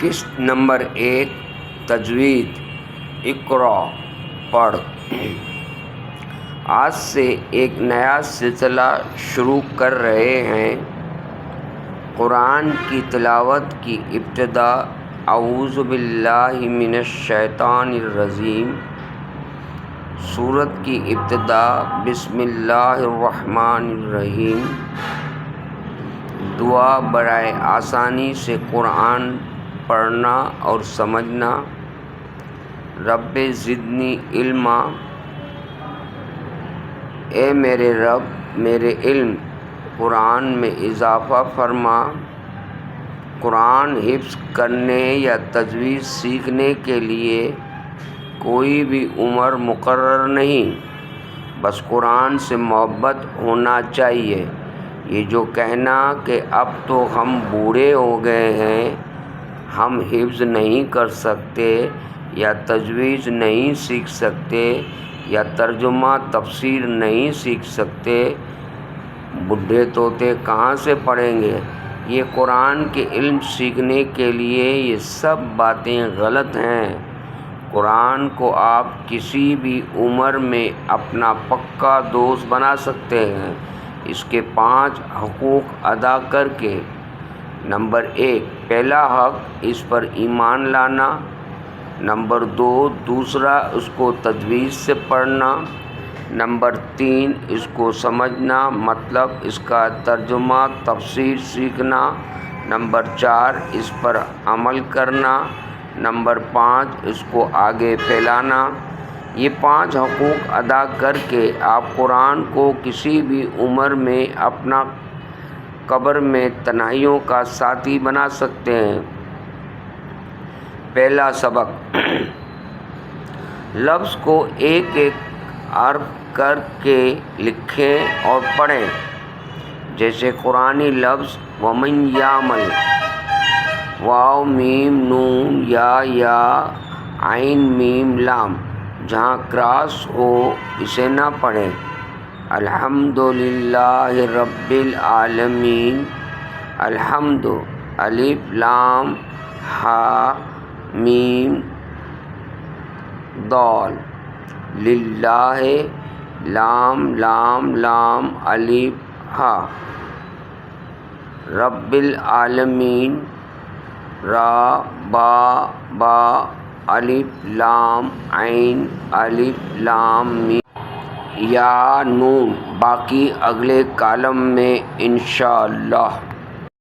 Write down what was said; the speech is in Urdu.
قسط نمبر 1 تجوید اقرا پڑھ۔ آج سے ایک نیا سلسلہ شروع کر رہے ہیں۔ قرآن کی تلاوت کی ابتدا اعوذ باللہ من الشیطان الرجیم، سورت کی ابتدا بسم اللہ الرحمن الرحیم۔ دعا برائے آسانی سے قرآن پڑھنا اور سمجھنا۔ رب زدنی علما، اے میرے رب میرے علم قرآن میں اضافہ فرما۔ قرآن حفظ کرنے یا تجوید سیکھنے کے لیے کوئی بھی عمر مقرر نہیں، بس قرآن سے محبت ہونا چاہیے۔ یہ جو کہنا کہ اب تو ہم بوڑھے ہو گئے ہیں، ہم حفظ نہیں کر سکتے یا تجوید نہیں سیکھ سکتے یا ترجمہ تفسیر نہیں سیکھ سکتے، بڈھے طوطے کہاں سے پڑھیں گے؟ یہ قرآن کے علم سیکھنے کے لیے یہ سب باتیں غلط ہیں۔ قرآن کو آپ کسی بھی عمر میں اپنا پکا دوست بنا سکتے ہیں، اس کے 5 حقوق ادا کر کے۔ نمبر 1، پہلا حق اس پر ایمان لانا۔ نمبر 2، دوسرا اس کو تجوید سے پڑھنا۔ نمبر 3، اس کو سمجھنا، مطلب اس کا ترجمہ تفسیر سیکھنا۔ نمبر 4، اس پر عمل کرنا۔ نمبر 5، اس کو آگے پھیلانا۔ یہ 5 حقوق ادا کر کے آپ قرآن کو کسی بھی عمر میں اپنا قبر میں تنہائیوں کا ساتھی بنا سکتے ہیں۔ پہلا سبق، لفظ کو ایک ایک حرف کر کے لکھیں اور پڑھیں۔ جیسے قرآنی لفظ وَمَن یعمل، واو میم نون یا عین میم لام، جہاں کراس ہو اسے نہ پڑھیں۔ الحمدللہ رب العالمین، الحمد الف لام ہا میم دال، للہ لام لام لام الف ہا، رب العالمین را با الف لام عین الف لام میم یا نون۔ باقی اگلے کالم میں انشاءاللہ۔